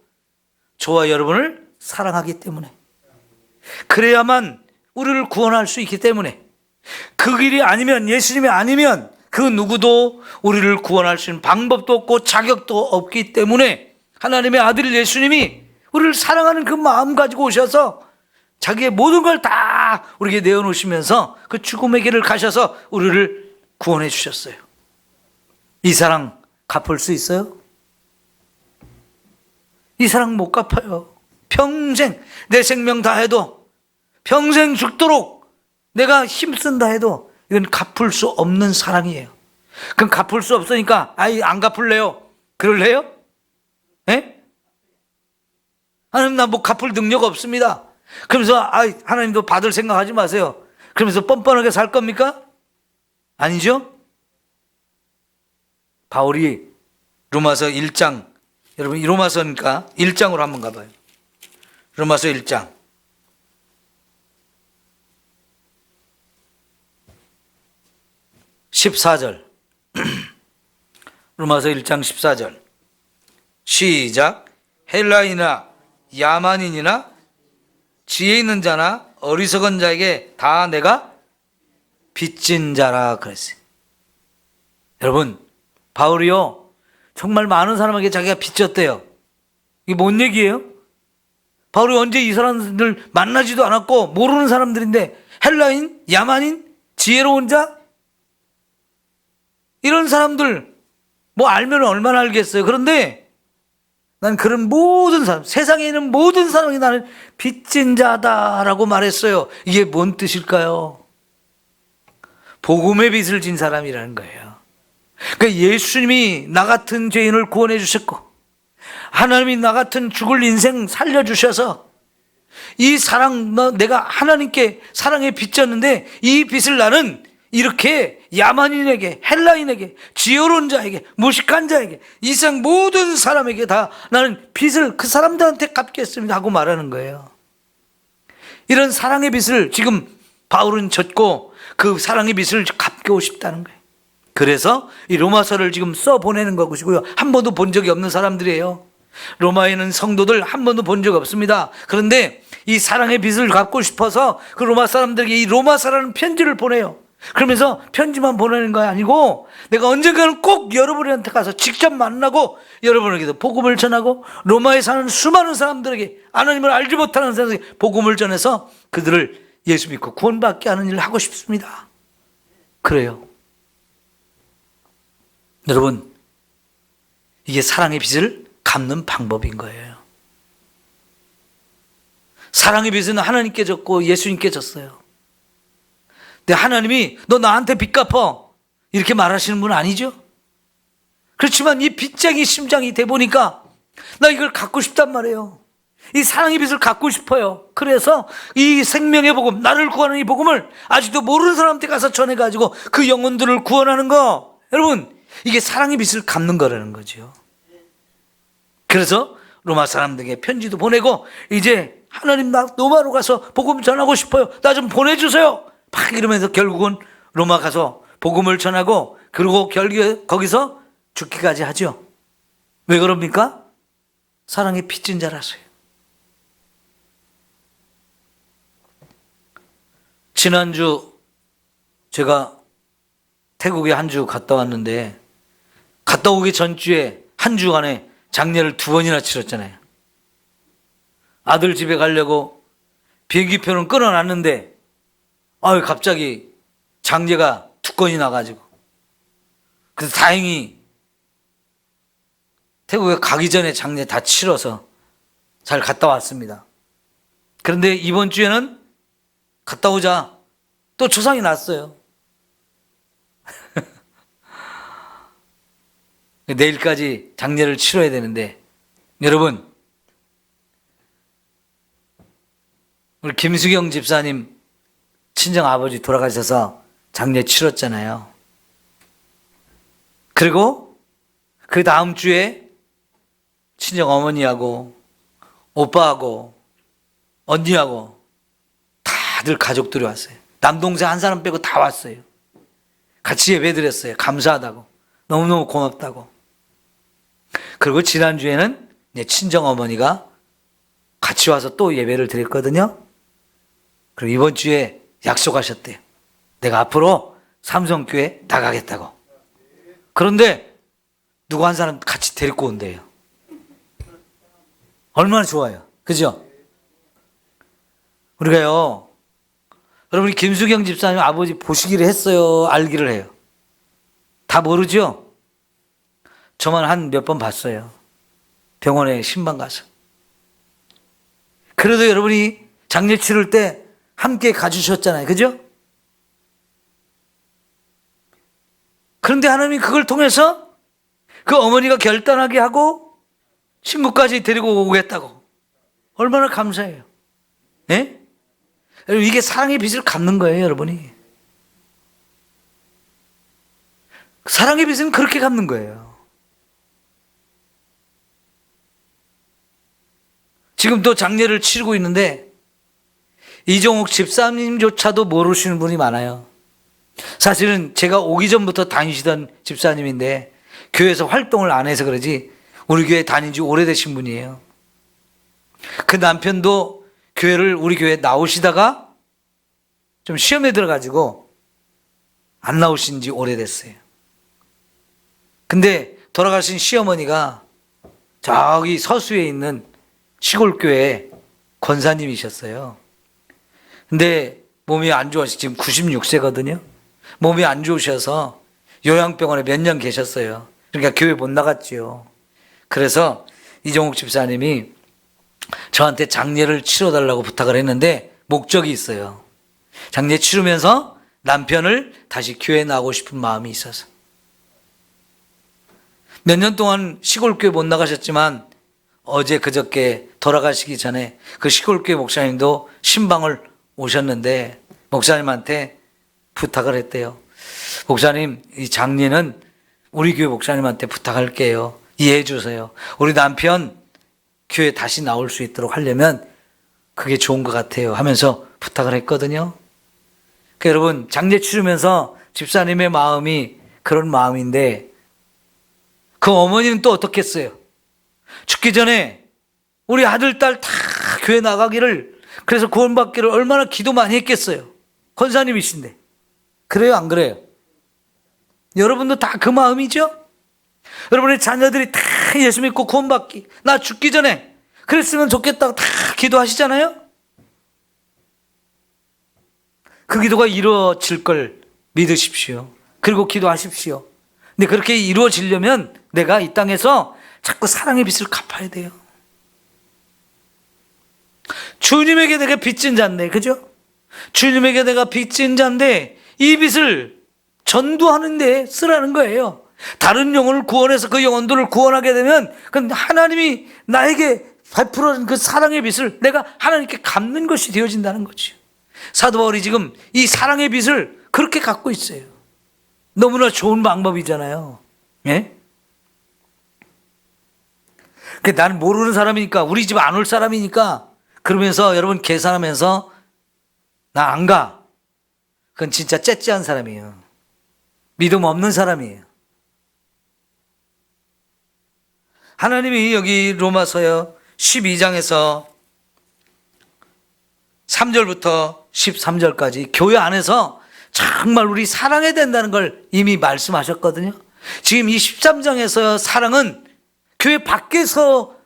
저와 여러분을 사랑하기 때문에. 그래야만 우리를 구원할 수 있기 때문에. 그 길이 아니면, 예수님이 아니면 그 누구도 우리를 구원할 수 있는 방법도 없고 자격도 없기 때문에 하나님의 아들 예수님이 우리를 사랑하는 그 마음 가지고 오셔서 자기의 모든 걸 다 우리에게 내어놓으시면서 그 죽음의 길을 가셔서 우리를 구원해 주셨어요. 이 사랑 갚을 수 있어요? 이 사랑 못 갚아요. 평생 내 생명 다 해도, 평생 죽도록 내가 힘쓴다 해도 이건 갚을 수 없는 사랑이에요. 그럼 갚을 수 없으니까 안 갚을래요? 그럴래요? 예? 하나님 나 뭐 갚을 능력 없습니다. 그러면서 하나님도 받을 생각하지 마세요. 그러면서 뻔뻔하게 살 겁니까? 아니죠? 바울이 로마서 1장, 여러분 이 로마서니까 1장으로 한번 가봐요. 로마서 1장 14절. 로마서 1장 14절 시작. 헬라인이나 야만인이나 지혜 있는 자나 어리석은 자에게 다 내가 빚진 자라 그랬어요. 여러분, 바울이요 정말 많은 사람에게 자기가 빚졌대요. 이게 뭔 얘기예요? 바울이 언제 이 사람들 만나지도 않았고 모르는 사람들인데, 헬라인, 야만인, 지혜로운 자, 이런 사람들 뭐 알면 얼마나 알겠어요. 그런데 난 그런 모든 사람, 세상에 있는 모든 사람이 나는 빚진 자다라고 말했어요. 이게 뭔 뜻일까요? 복음의 빚을 진 사람이라는 거예요. 그러니까 예수님이 나 같은 죄인을 구원해 주셨고, 하나님이 나 같은 죽을 인생 살려주셔서 이 사랑, 내가 하나님께 사랑에 빚졌는데 이 빚을 나는 이렇게 야만인에게, 헬라인에게, 지혜로운 자에게, 무식한 자에게, 이 세상 모든 사람에게 다 나는 빚을 그 사람들한테 갚겠습니다 하고 말하는 거예요. 이런 사랑의 빚을 지금 바울은 졌고 그 사랑의 빚을 갚고 싶다는 거예요. 그래서 이 로마서를 지금 써보내는 것이고요. 한 번도 본 적이 없는 사람들이에요. 로마에 있는 성도들 한 번도 본 적 없습니다. 그런데 이 사랑의 빛을 갖고 싶어서 그 로마 사람들에게 이 로마서라는 편지를 보내요. 그러면서 편지만 보내는 거 아니고 내가 언젠가는 꼭 여러분한테 가서 직접 만나고 여러분에게도 복음을 전하고 로마에 사는 수많은 사람들에게 하나님을 알지 못하는 사람들에게 복음을 전해서 그들을 예수 믿고 구원받게 하는 일을 하고 싶습니다. 그래요. 여러분, 이게 사랑의 빛을 갚는 방법인 거예요. 사랑의 빛은 하나님께 줬고 예수님께 줬어요. 근데 하나님이 너 나한테 빚 갚어 이렇게 말하시는 분은 아니죠. 그렇지만 이 빚쟁이 심장이 돼 보니까 나 이걸 갖고 싶단 말이에요. 이 사랑의 빛을 갖고 싶어요. 그래서 이 생명의 복음, 나를 구하는 이 복음을 아직도 모르는 사람한테 가서 전해가지고 그 영혼들을 구원하는 거, 여러분, 이게 사랑의 빛을 갚는 거라는 거죠. 그래서 로마 사람들에게 편지도 보내고 이제 하나님 나 로마로 가서 복음 전하고 싶어요. 나 좀 보내주세요. 막 이러면서 결국은 로마 가서 복음을 전하고 그리고 거기서 죽기까지 하죠. 왜 그럽니까? 사랑의 빚진 자라서요. 지난주 제가 태국에 한 주 갔다 왔는데 갔다 오기 전주에 한 주간에 장례를 2번이나 치렀잖아요. 아들 집에 가려고 비행기표는 끊어놨는데 갑자기 장례가 2건이 나가지고 그래서 다행히 태국에 가기 전에 장례 다 치러서 잘 갔다 왔습니다. 그런데 이번 주에는 갔다 오자 또 조상이 났어요. 내일까지 장례를 치러야 되는데 여러분, 우리 김수경 집사님 친정 아버지 돌아가셔서 장례 치렀잖아요. 그리고 그 다음 주에 친정 어머니하고 오빠하고 언니하고 다들 가족들이 왔어요. 남동생 한 사람 빼고 다 왔어요. 같이 예배드렸어요. 감사하다고, 너무너무 고맙다고. 그리고 지난주에는 내 친정 어머니가 같이 와서 또 예배를 드렸거든요. 그리고 이번 주에 약속하셨대요. 내가 앞으로 삼성교회 나가겠다고. 그런데 누구 한 사람 같이 데리고 온대요. 얼마나 좋아요. 그죠? 우리가요, 여러분이 김수경 집사님 아버지 보시기를 했어요? 알기를 해요? 다 모르죠? 저만 한 몇 번 봤어요. 병원에 신방 가서. 그래도 여러분이 장례 치를 때 함께 가주셨잖아요. 그죠? 그런데 하나님이 그걸 통해서 그 어머니가 결단하게 하고 친구까지 데리고 오겠다고. 얼마나 감사해요. 예? 이게 사랑의 빛을 갚는 거예요, 여러분이. 사랑의 빛은 그렇게 갚는 거예요. 지금 또 장례를 치르고 있는데 이종욱 집사님조차도 모르시는 분이 많아요. 사실은 제가 오기 전부터 다니시던 집사님인데 교회에서 활동을 안 해서 그러지 우리 교회 다닌 지 오래되신 분이에요. 그 남편도 교회를 우리 교회에 나오시다가 좀 시험에 들어가지고 안 나오신 지 오래됐어요. 근데 돌아가신 시어머니가 저기 서수에 있는 시골교회 권사님이셨어요. 근데 몸이 안 좋아서 지금 96세거든요. 몸이 안 좋으셔서 요양병원에 몇 년 계셨어요. 그러니까 교회 못 나갔지요. 그래서 이종욱 집사님이 저한테 장례를 치러달라고 부탁을 했는데 목적이 있어요. 장례 치르면서 남편을 다시 교회에 나오고 싶은 마음이 있어서. 몇 년 동안 시골교회 못 나가셨지만 어제 그저께 돌아가시기 전에 그 시골교회 목사님도 신방을 오셨는데 목사님한테 부탁을 했대요. 목사님, 이 장례는 우리 교회 목사님한테 부탁할게요. 이해해 주세요. 우리 남편 교회 다시 나올 수 있도록 하려면 그게 좋은 것 같아요 하면서 부탁을 했거든요. 그러니까 여러분, 장례 치르면서 집사님의 마음이 그런 마음인데 그 어머니는 또 어떻겠어요? 죽기 전에 우리 아들, 딸 다 교회 나가기를, 그래서 구원받기를 얼마나 기도 많이 했겠어요. 권사님이신데. 그래요, 안 그래요? 여러분도 다 그 마음이죠? 여러분의 자녀들이 다 예수 믿고 구원받기, 나 죽기 전에 그랬으면 좋겠다고 다 기도하시잖아요? 그 기도가 이루어질 걸 믿으십시오. 그리고 기도하십시오. 근데 그렇게 이루어지려면 내가 이 땅에서 자꾸 사랑의 빚을 갚아야 돼요. 주님에게 내가 빚진 자인데, 그죠? 주님에게 내가 빚진 자인데 이 빚을 전도하는 데 쓰라는 거예요. 다른 영혼을 구원해서 그 영혼들을 구원하게 되면 그건 하나님이 나에게 베풀어준 그 사랑의 빚을 내가 하나님께 갚는 것이 되어진다는 거죠. 사도 바울이 지금 이 사랑의 빚을 그렇게 갖고 있어요. 너무나 좋은 방법이잖아요. 예? 나는 모르는 사람이니까, 우리 집 안 올 사람이니까, 그러면서 여러분 계산하면서 나 안 가. 그건 진짜 째째한 사람이에요. 믿음 없는 사람이에요. 하나님이 여기 로마서 12장에서 3절부터 13절까지 교회 안에서 정말 우리 사랑해야 된다는 걸 이미 말씀하셨거든요. 지금 이 13장에서 사랑은 교회 밖에서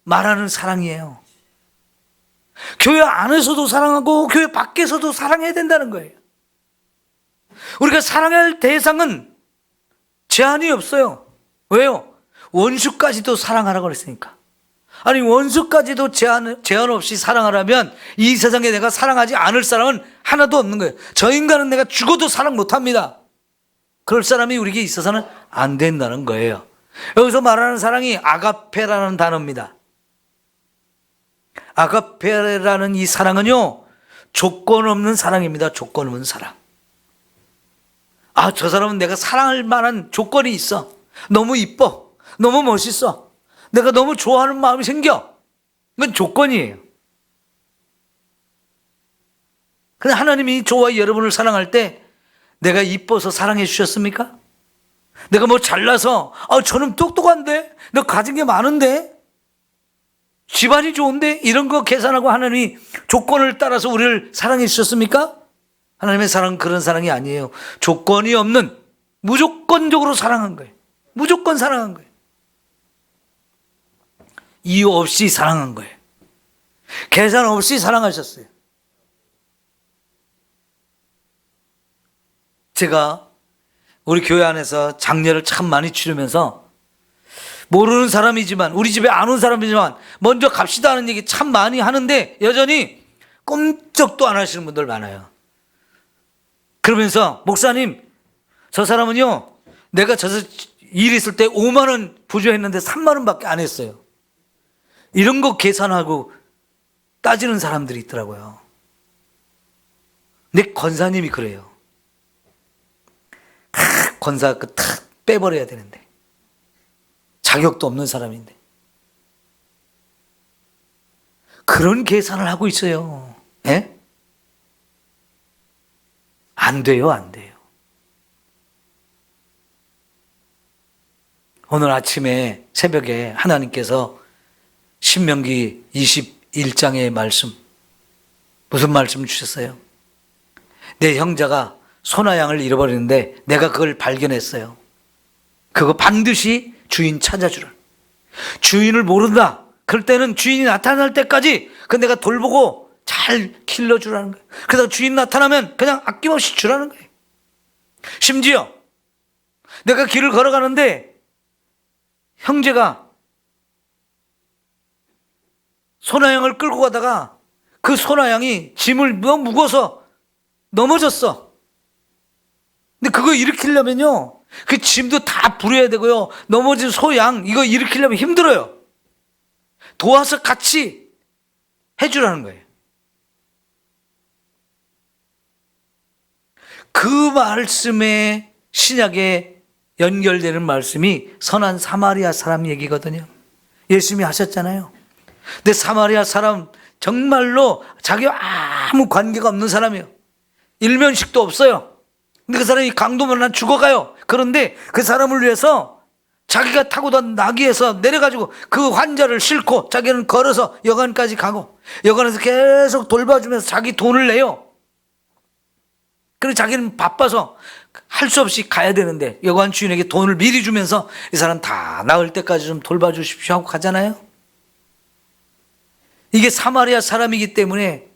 말하는 사랑이에요. 교회 안에서도 사랑하고 교회 밖에서도 사랑해야 된다는 거예요. 우리가 사랑할 대상은 제한이 없어요. 왜요? 원수까지도 사랑하라고 그랬으니까. 아니, 원수까지도 제한 없이 사랑하라면 이 세상에 내가 사랑하지 않을 사람은 하나도 없는 거예요. 저 인간은 내가 죽어도 사랑 못합니다. 그럴 사람이 우리에게 있어서는 안 된다는 거예요. 여기서 말하는 사랑이 아가페라는 단어입니다. 아가페라는 이 사랑은요, 조건 없는 사랑입니다. 조건 없는 사랑. 아, 저 사람은 내가 사랑할 만한 조건이 있어. 너무 이뻐. 너무 멋있어. 내가 너무 좋아하는 마음이 생겨. 그건 조건이에요. 근데 하나님이 저와 여러분을 사랑할 때 내가 이뻐서 사랑해 주셨습니까? 내가 뭐 잘나서, 저는 똑똑한데, 내가 가진 게 많은데, 집안이 좋은데, 이런 거 계산하고 하나님이 조건을 따라서 우리를 사랑해 주셨습니까? 하나님의 사랑은 그런 사랑이 아니에요. 조건이 없는, 무조건적으로 사랑한 거예요. 무조건 사랑한 거예요. 이유 없이 사랑한 거예요. 계산 없이 사랑하셨어요. 제가 우리 교회 안에서 장례를 참 많이 치르면서 모르는 사람이지만, 우리 집에 안 온 사람이지만 먼저 갑시다 하는 얘기 참 많이 하는데 여전히 꼼짝도 안 하시는 분들 많아요. 그러면서 목사님, 저 사람은요, 내가 일 있을 때 5만 원 부조했는데 3만 원밖에 안 했어요. 이런 거 계산하고 따지는 사람들이 있더라고요. 근데 권사님이 그래요. 권사 탁 빼버려야 되는데, 자격도 없는 사람인데 그런 계산을 하고 있어요. 예? 안 돼요, 안 돼요. 오늘 아침에 새벽에 하나님께서 신명기 21장의 말씀, 무슨 말씀 주셨어요? 내 형제가 소나 양을 잃어버리는데 내가 그걸 발견했어요. 그거 반드시 주인 찾아주라. 주인을 모른다. 그럴 때는 주인이 나타날 때까지 그 내가 돌보고 잘 길러주라는 거예요. 그래서 주인 나타나면 그냥 아낌없이 주라는 거예요. 심지어 내가 길을 걸어가는데 형제가 소나 양을 끌고 가다가 그 소나 양이 짐을 너무 무거워서 넘어졌어. 근데 그거 일으키려면요, 그 짐도 다 부려야 되고요, 넘어진 소양 이거 일으키려면 힘들어요. 도와서 같이 해주라는 거예요. 그 말씀에 신약에 연결되는 말씀이 선한 사마리아 사람 얘기거든요. 예수님이 하셨잖아요. 근데 사마리아 사람 정말로 자기와 아무 관계가 없는 사람이에요. 일면식도 없어요. 근데 그 사람이 강도 만나 죽어가요. 그런데 그 사람을 위해서 자기가 타고 던 나귀에서 내려가지고 그 환자를 싣고 자기는 걸어서 여관까지 가고 여관에서 계속 돌봐주면서 자기 돈을 내요. 그리고 자기는 바빠서 할 수 없이 가야 되는데 여관 주인에게 돈을 미리 주면서 이 사람 다 나을 때까지 좀 돌봐주십시오 하고 가잖아요. 이게 사마리아 사람이기 때문에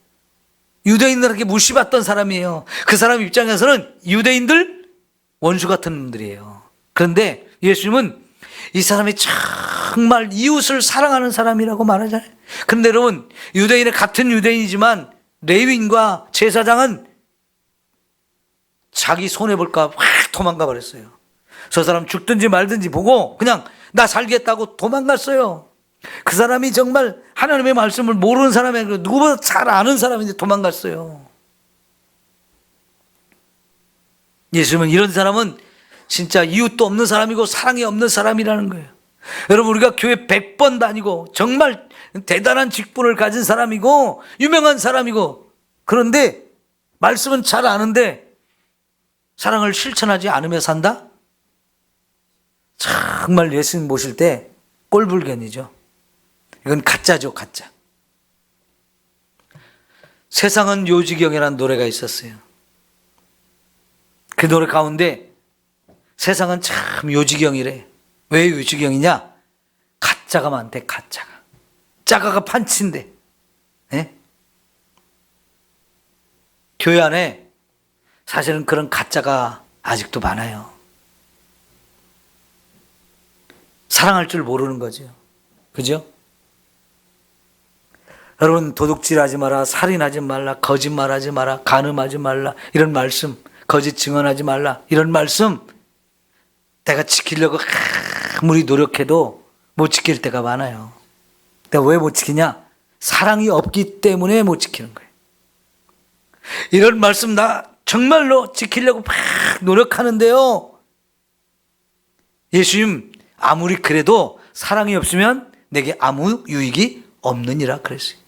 유대인들에게 무시받던 사람이에요. 그 사람 입장에서는 유대인들 원수 같은 놈들이에요. 그런데 예수님은 이 사람이 정말 이웃을 사랑하는 사람이라고 말하잖아요. 그런데 여러분, 유대인의 같은 유대인이지만 레위인과 제사장은 자기 손해볼까 확 도망가 버렸어요. 저 사람 죽든지 말든지 보고 그냥 나 살겠다고 도망갔어요. 그 사람이 정말 하나님의 말씀을 모르는 사람이고 누구보다 잘 아는 사람인데 도망갔어요. 예수님은 이런 사람은 진짜 이웃도 없는 사람이고 사랑이 없는 사람이라는 거예요. 여러분, 우리가 교회 100번 다니고 정말 대단한 직분을 가진 사람이고 유명한 사람이고 그런데 말씀은 잘 아는데 사랑을 실천하지 않으며 산다? 정말 예수님 모실 때 꼴불견이죠. 이건 가짜죠, 가짜. 세상은 요지경이라는 노래가 있었어요. 그 노래 가운데 세상은 참 요지경이래. 왜 요지경이냐? 가짜가 많대, 가짜가. 짜가가 판치인데. 예? 교회 안에 사실은 그런 가짜가 아직도 많아요. 사랑할 줄 모르는 거죠. 그죠? 여러분, 도둑질하지 마라, 살인하지 말라, 거짓말하지 마라, 간음하지 말라, 이런 말씀, 거짓 증언하지 말라, 이런 말씀 내가 지키려고 아무리 노력해도 못 지킬 때가 많아요. 내가 왜 못 지키냐? 사랑이 없기 때문에 못 지키는 거예요. 이런 말씀 나 정말로 지키려고 막 노력하는데요, 예수님 아무리 그래도 사랑이 없으면 내게 아무 유익이 없느니라 그랬어요.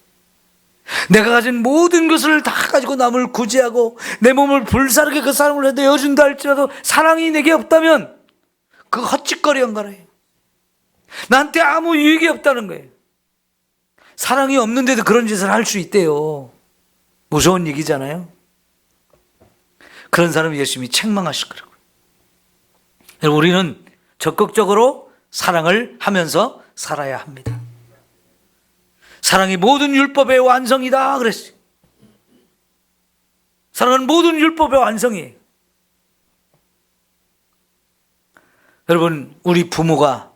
내가 가진 모든 것을 다 가지고 남을 구제하고 내 몸을 불사르게 그 사람을 내어준다 할지라도 사랑이 내게 없다면 그 헛짓거리한 거예요. 나한테 아무 유익이 없다는 거예요. 사랑이 없는데도 그런 짓을 할 수 있대요. 무서운 얘기잖아요. 그런 사람을 예수님이 책망하실 거라고요. 우리는 적극적으로 사랑을 하면서 살아야 합니다. 사랑이 모든 율법의 완성이다 그랬어요. 사랑은 모든 율법의 완성이에요. 여러분, 우리 부모가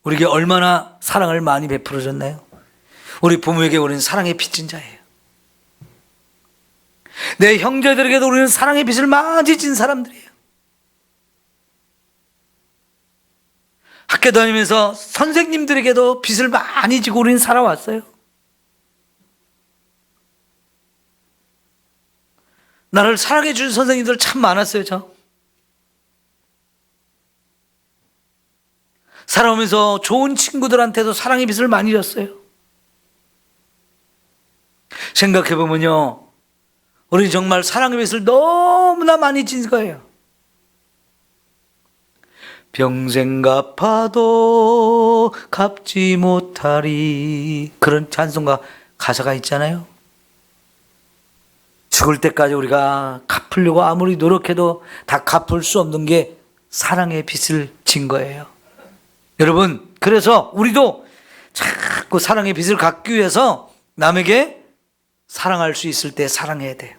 우리에게 얼마나 사랑을 많이 베풀어 줬나요? 우리 부모에게 우리는 사랑의 빚진 자예요. 내 형제들에게도 우리는 사랑의 빚을 많이 진 사람들이에요. 학교 다니면서 선생님들에게도 빚을 많이 지고 우리는 살아왔어요. 나를 사랑해 준 선생님들 참 많았어요, 저. 살아오면서 좋은 친구들한테도 사랑의 빚을 많이 졌어요. 생각해보면요, 우리 정말 사랑의 빚을 너무나 많이 진 거예요. 평생 갚아도 갚지 못하리, 그런 찬송가 가사가 있잖아요. 죽을 때까지 우리가 갚으려고 아무리 노력해도 다 갚을 수 없는 게 사랑의 빚을 진 거예요. 여러분, 그래서 우리도 자꾸 사랑의 빚을 갚기 위해서 남에게 사랑할 수 있을 때 사랑해야 돼요.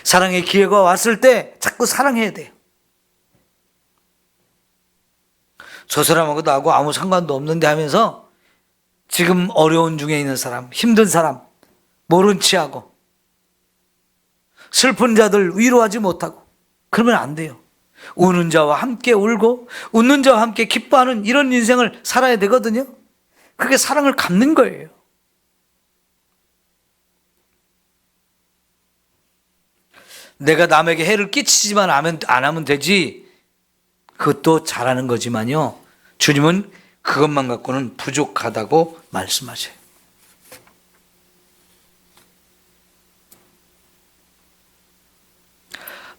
사랑의 기회가 왔을 때 자꾸 사랑해야 돼요. 저 사람하고 나하고 아무 상관도 없는데 하면서 지금 어려운 중에 있는 사람, 힘든 사람 모른 체하고 슬픈 자들 위로하지 못하고 그러면 안 돼요. 우는 자와 함께 울고 웃는 자와 함께 기뻐하는 이런 인생을 살아야 되거든요. 그게 사랑을 갚는 거예요. 내가 남에게 해를 끼치지만 안 하면 되지, 그것도 잘하는 거지만요, 주님은 그것만 갖고는 부족하다고 말씀하셔요.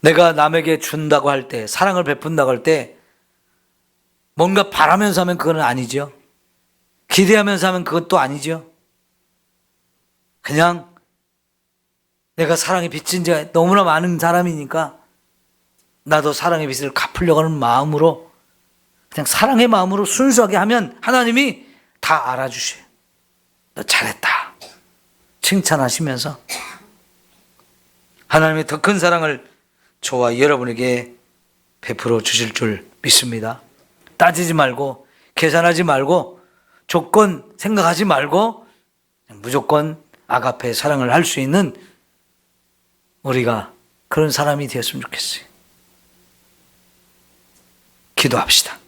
내가 남에게 준다고 할 때, 사랑을 베푼다고 할 때 뭔가 바라면서 하면 그건 아니죠. 기대하면서 하면 그것도 아니죠. 그냥 내가 사랑의 빚진 지가 너무나 많은 사람이니까 나도 사랑의 빚을 갚으려고 하는 마음으로, 그냥 사랑의 마음으로 순수하게 하면 하나님이 다 알아주셔요. 너 잘했다. 칭찬하시면서 하나님의 더 큰 사랑을 저와 여러분에게 베풀어 주실 줄 믿습니다. 따지지 말고, 계산하지 말고, 조건 생각하지 말고 무조건 아가페 사랑을 할 수 있는 우리가 그런 사람이 되었으면 좋겠어요. 기도합시다.